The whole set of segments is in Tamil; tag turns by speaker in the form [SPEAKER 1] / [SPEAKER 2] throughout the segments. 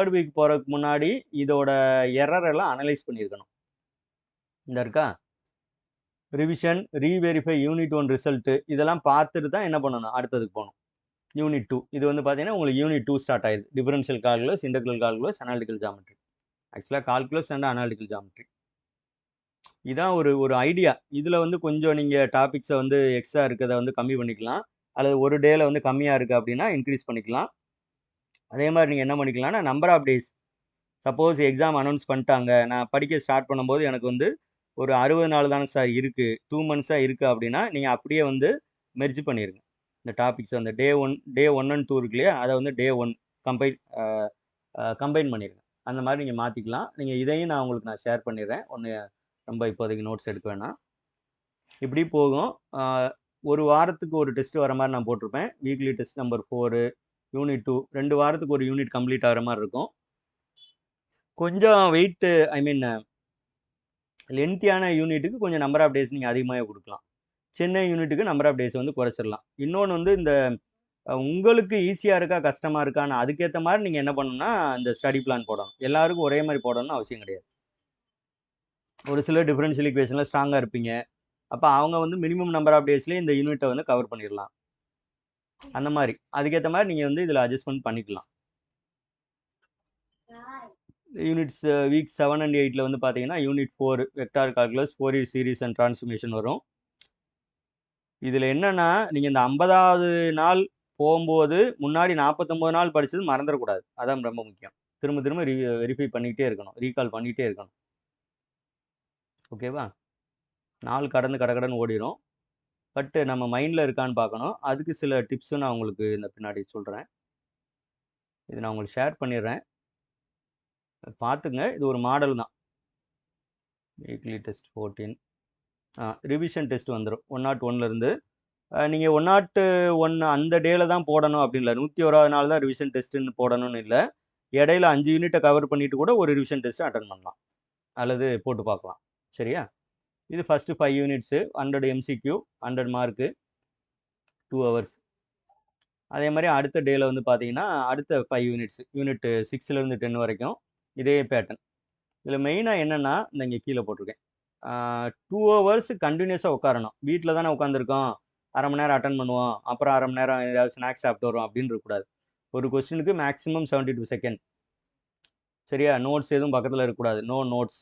[SPEAKER 1] 3rd வீக் போகிறதுக்கு முன்னாடி இதோட எரர் எல்லாம் அனலைஸ் பண்ணியிருக்கணும். இந்த இருக்கா ரிவிஷன் ரீவெரிஃபை யூனிட் 1 ரிசல்ட்டு இதெல்லாம் பார்த்துட்டு தான் என்ன பண்ணணும், அடுத்ததுக்கு போகணும். யூனிட் 2 இது வந்து பார்த்தீங்கன்னா உங்களுக்கு யூனிட் 2 ஸ்டார்ட் ஆயிடுது. Differential calculus, integral calculus, analytical geometry. ஆக்சுவலாக கால்குலஸ் அண்ட் அனாலிட்டிக்கல் ஜாமெட்ரி இதான் ஒரு ஐடியா. இதில் வந்து கொஞ்சம் நீங்கள் டாபிக்ஸை வந்து எக்ஸ்ட்ரா இருக்கிறத வந்து கம்மி பண்ணிக்கலாம், அல்லது ஒரு டேயில் வந்து கம்மியாக இருக்குது அப்படின்னா இன்க்ரீஸ் பண்ணிக்கலாம். அதே மாதிரி நீங்கள் என்ன பண்ணிக்கலாம்னா number of days, suppose exam announce பண்ணிட்டாங்க, நான் படிக்க ஸ்டார்ட் பண்ணும்போது எனக்கு வந்து ஒரு 60 நாள் தானே சார் இருக்குது, 2 மந்த்ஸாக இருக்குது அப்படின்னா நீங்கள் அப்படியே வந்து மெர்ஜ் பண்ணிடுங்க இந்த டாபிக்ஸ். அந்த டே 1 and 2 இருக்கு இல்லையா, அதை வந்து டே 1 கம்பைன் பண்ணிடுங்க. அந்த மாதிரி நீங்கள் மாற்றிக்கலாம். நீங்கள் இதையும் நான் ஷேர் பண்ணிடுறேன். ஒன்று ரொம்ப இப்போதைக்கு நோட்ஸ் எடுக்க வேணாம். இப்படி போகும். ஒரு வாரத்துக்கு ஒரு டெஸ்ட் வர மாதிரி நான் போட்டிருப்பேன். வீக்லி டெஸ்ட் நம்பர் 4, யூனிட் 2, 2 வாரத்துக்கு ஒரு யூனிட் கம்ப்ளீட் ஆகிற மாதிரி இருக்கும். கொஞ்சம் வெயிட்டு லென்த்தியான யூனிட்டுக்கு கொஞ்சம் நம்பர் ஆஃப் டேஸ் நீங்கள் அதிகமாக கொடுக்கலாம். சின்ன யூனிட்டுக்கு நம்பர் ஆஃப் டேஸ் வந்து குறைச்சிடலாம். இன்னொன்று வந்து இந்த உங்களுக்கு ஈஸியாக இருக்கா கஷ்டமாக இருக்கான்னு அதுக்கேற்ற மாதிரி நீங்கள் என்ன பண்ணணும்னா இந்த ஸ்டடி பிளான் போடணும். எல்லாருக்கும் ஒரே மாதிரி போடணும்னு அவசியம் கிடையாது. ஒரு சில டிஃபரன்ஷியல் ஈக்குவேஷனில் ஸ்ட்ராங்காக இருப்பீங்க, அப்போ அவங்க வந்து மினிமம் நம்பர் ஆஃப் டேஸ்லேயே இந்த யூனிட்டை வந்து கவர் பண்ணிடலாம். அந்த மாதிரி அதுக்கேற்ற மாதிரி நீங்கள் வந்து இதில் அட்ஜஸ்ட்மெண்ட் பண்ணிக்கலாம். யூனிட்ஸ் வீக் 7 and 8 வந்து பார்த்தீங்கன்னா unit 4 vector calculus, Fourier series and transformation வரும். இதில் என்னென்னா நீங்கள் இந்த 50வது நாள் போகும்போது முன்னாடி 49 நாள் படித்தது மறந்துடக்கூடாது. அதான் ரொம்ப முக்கியம். திரும்ப திரும்ப வெரிஃபை பண்ணிக்கிட்டே இருக்கணும், ரீகால் பண்ணிகிட்டே இருக்கணும். ஓகேவா? நாள் கடகடன்னு ஓடிடும். பட்டு நம்ம மைண்டில் இருக்கான்னு பார்க்கணும். அதுக்கு சில டிப்ஸும் நான் உங்களுக்கு இந்த பின்னாடி சொல்கிறேன். இது நான் உங்களுக்கு ஷேர் பண்ணிடுறேன், பார்த்துங்க. இது ஒரு மாடல் தான். வீக்லி டெஸ்ட் 14 ரிவிஷன் டெஸ்ட் வந்துடும் 101லேருந்து. நீங்கள் 101 அந்த டேயில் தான் போடணும் அப்படின்னு இல்லை. 101வது நாள் தான் ரிவிஷன் டெஸ்ட்டுன்னு போடணும்னு இல்லை. இடையில 5 யூனிட்டை கவர் பண்ணிவிட்டு கூட ஒரு ரிவிஷன் டெஸ்ட்டு அட்டன் பண்ணலாம், அல்லது போட்டு பார்க்கலாம். சரியா? இது first 5 units, 100 MCQ, 100 mark, 2 hours. அதே மாதிரி அடுத்த டேயில் வந்து பார்த்தீங்கன்னா அடுத்த 5 யூனிட்ஸு, யூனிட் 6லேருந்து 10 வரைக்கும் இதே பேட்டர்ன். இதில் மெயினாக என்னென்னா இந்த இங்கே கீழே போட்டிருக்கேன், 2 hours கண்டினியூஸாக உட்காரணும். வீட்டில் தானே உட்காந்துருக்கோம், அரை மணி நேரம் அட்டன் பண்ணுவோம், அப்புறம் அரை மணி நேரம் ஏதாவது ஸ்நாக்ஸ் சாப்பிட்டு வரும் அப்படின்னு இருக்கக்கூடாது. ஒரு கொஸ்டினுக்கு மேக்ஸிமம் 72 செகண்ட். சரியா? நோட்ஸ் எதுவும் பக்கத்தில் இருக்கக்கூடாது, no notes.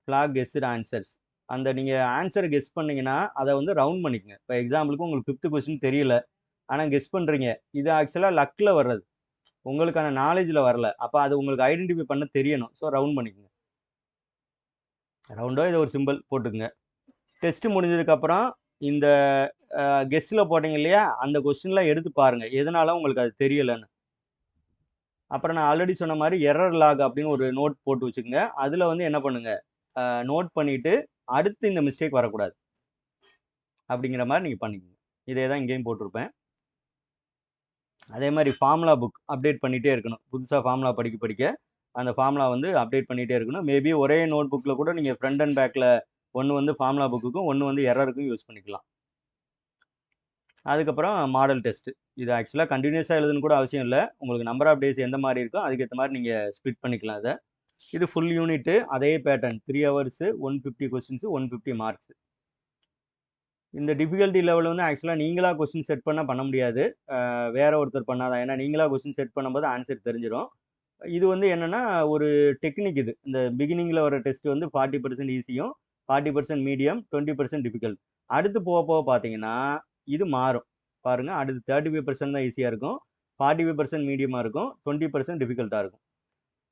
[SPEAKER 1] Flag guessed answers. அந்த நீங்கள் ஆன்சரை கெஸ் பண்ணிங்கன்னா அதை வந்து ரவுண்ட் பண்ணிக்கங்க. இப்போ எக்ஸாம்பிளுக்கு உங்களுக்கு 5th கொஸ்டின் தெரியல, ஆனால் கெஸ் பண்ணுறீங்க. இது ஆக்சுவலாக லக்கில் வர்றது, உங்களுக்கான நாலேஜில் வரல. அப்போ அது உங்களுக்கு ஐடென்டிஃபை பண்ண தெரியணும். ஸோ ரவுண்ட் பண்ணிக்கங்க. ரவுண்டோ இதை ஒரு சிம்பிள் போட்டுக்குங்க. டெஸ்ட்டு முடிஞ்சதுக்கப்புறம் இந்த கெஸ்ஸில் போட்டிங்க இல்லையா, அந்த கொஸ்டின்லாம் எடுத்து பாருங்கள் எதனால உங்களுக்கு அது தெரியலைன்னு. அப்புறம் நான் ஆல்ரெடி சொன்ன மாதிரி எரர் லாக் அப்படின்னு ஒரு நோட் போட்டு வச்சுக்கோங்க. அதில் வந்து என்ன பண்ணுங்கள், நோட் பண்ணிவிட்டு அடுத்து இந்த மிஸ்டேக் வரக்கூடாது அப்படிங்கிற மாதிரி நீங்கள் பண்ணிக்கோங்க. இதே தான் இங்கேயும் போட்டிருப்பேன். அதே மாதிரி ஃபார்முலா புக் அப்டேட் பண்ணிகிட்டே இருக்கணும். புதுசாக ஃபார்முலா படிக்க அந்த ஃபார்முலா வந்து அப்டேட் பண்ணிகிட்டே இருக்கணும். மேபி ஒரே நோட் புக்கில் கூட நீங்கள் ஃப்ரண்ட் அண்ட் பேக்கில் ஒன்று வந்து ஃபார்முலா புக்குக்கும் ஒன்று வந்து எரருக்கும் யூஸ் பண்ணிக்கலாம். அதுக்கப்புறம் மாடல் டெஸ்ட்டு. இது ஆக்சுவலாக கண்டினியூஸாக எழுதுன்னு கூட அவசியம் இல்லை. உங்களுக்கு நம்பர் ஆஃப் டேஸ் எந்த மாதிரி இருக்கோ அதுக்கேற்ற மாதிரி நீங்கள் ஸ்ப்ளிட் பண்ணிக்கலாம் இதை. இது ஃபுல் யூனிட்டு, அதே பேட்டர்ன், 3 hours, 150 கொஸ்டின்ஸு, 150 மார்க்ஸ். இந்த டிஃபிகல்ட்டி லெவல் வந்து ஆக்சுவலாக நீங்களாக கொஸ்டின் செட் பண்ண முடியாது, வேற ஒருத்தர் பண்ணாதான். ஏன்னா நீங்களாக கொஸ்டின் செட் பண்ணும்போது ஆன்சர் தெரிஞ்சிடும். இது வந்து என்னென்னா ஒரு டெக்னிக். இது இந்த பிகினிங்கில் வர டெஸ்ட் வந்து 40% ஈஸியும், 40% மீடியம், 20% டிஃபிகல்ட். அடுத்து போக பார்த்தீங்கன்னா இது மாறும் பாருங்கள். அடுத்து 35% தான் ஈஸியாக இருக்கும், 45% மீடியமாக இருக்கும், 20% டிஃபிகல்ட்டாக இருக்கும்.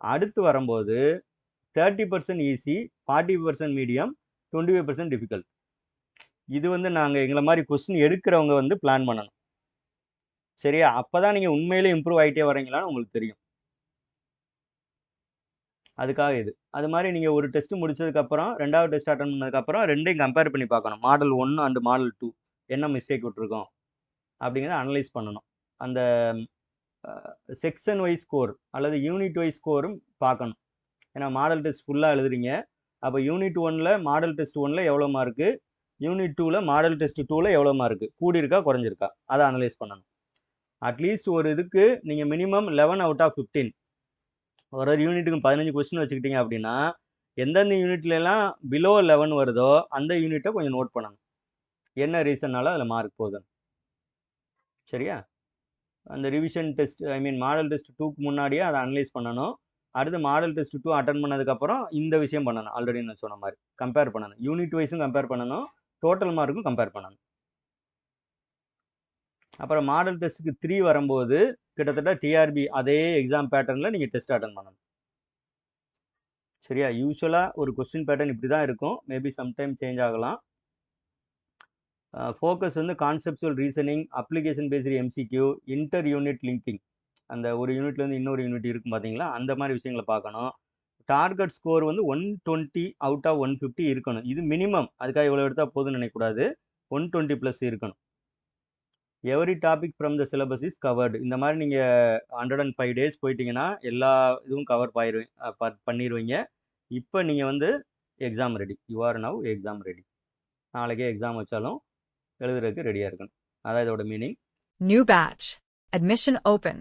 [SPEAKER 1] அடுத்து வரும்போது 30% ஈஸி, 40% மீடியம், 25% டிஃபிகல்ட். இது வந்து நாங்கள் எங்களை மாதிரி கொஸ்டின் எடுக்கிறவங்க வந்து பிளான் பண்ணணும். சரியா? அப்போ தான் நீங்கள் உண்மையிலே இம்ப்ரூவ் ஆகிட்டே வரீங்களான்னு உங்களுக்கு தெரியும். அதுக்காக இது. அது மாதிரி நீங்கள் ஒரு டெஸ்ட் முடிச்சதுக்கப்புறம் 2வது டெஸ்ட் அட்டன் பண்ணதுக்கப்புறம் 2யும் கம்பேர் பண்ணி பார்க்கணும். மாடல் 1 அண்ட் மாடல் 2 என்ன மிஸ்டேக் விட்டுருக்கோம் அப்படிங்கிறத அனலைஸ் பண்ணணும். அந்த செக்ஷன் வைஸ் ஸ்கோர் அல்லது யூனிட் வைஸ் ஸ்கோரும் பார்க்கணும். ஏன்னா மாடல் டெஸ்ட் ஃபுல்லாக எழுதுறீங்க. அப்போ யூனிட் 1ல் மாடல் டெஸ்ட் 1ல் எவ்வளோ மார்க்கு, யூனிட் 2ல் மாடல் டெஸ்ட் 2ல் எவ்வளோ மார்க்கு, கூடியிருக்கா குறைஞ்சிருக்கா, அதை அனலைஸ் பண்ணணும். அட்லீஸ்ட் ஒரு இதுக்கு நீங்கள் மினிமம் 11 out of 15 ஒரு யூனிட்டுக்கு 15 கொஸ்டின் வச்சுக்கிட்டீங்க அப்படின்னா எந்தெந்த யூனிட்லாம் பிலோ 11 வருதோ அந்த யூனிட்டை கொஞ்சம் நோட் பண்ணணும், என்ன ரீசன்னால அதில் மார்க் போகுது. சரியா? அந்த ரிவிஷன் டெஸ்ட் மாடல் டெஸ்ட் 2க்கு முன்னாடியே அதை அனலைஸ் பண்ணணும். அடுத்து மாடல் டெஸ்ட் 2 அட்டன் பண்ணதுக்கப்புறம் இந்த விஷயம் பண்ணணும். ஆல்ரெடி நான் சொன்ன மாதிரி கம்பேர் பண்ணணும், யூனிட் வைஸும் கம்பேர் பண்ணணும், டோட்டல் மார்க்கும் கம்பேர் பண்ணணும். அப்புறம் மாடல் டெஸ்ட்டுக்கு 3 வரும்போது கிட்டத்தட்ட டிஆர்பி அதே எக்ஸாம் பேட்டர்னில் நீங்கள் டெஸ்ட் அட்டன் பண்ணணும். சரியா? யூஸ்வலாக ஒரு கொஸ்டின் பேட்டர்ன் இப்படி தான் இருக்கும், மேபி சம்டைம் சேஞ்ச் ஆகலாம். ஃபோக்கஸ் வந்து conceptual reasoning, application based MCQ, inter unit linking, அந்த ஒரு யூனிட்லேருந்து இன்னொரு யூனிட் இருக்கும் பார்த்தீங்களா, அந்த மாதிரி விஷயங்களை பார்க்கணும். டார்கெட் ஸ்கோர் வந்து 120 அவுட் ஆஃப் 150 இருக்கணும், இது மினிமம். அதுக்காக இவ்வளோ எடுத்தால் போதும்னு நினைக்கக்கூடாது, 120 ப்ளஸ் இருக்கணும். Every topic from the syllabus is covered. இந்த மாதிரி நீங்கள் 105 டேஸ் போயிட்டீங்கன்னா எல்லா இதுவும் கவர் பண்ணிடுவீங்க. இப்போ நீங்கள் வந்து exam ready, you are now exam ready. நாளைக்கே எக்ஸாம் வச்சாலும் எழுதுறதுக்கு ரெடியாக இருக்கணும். அதான் இதோட meaning.
[SPEAKER 2] New batch. Admission open.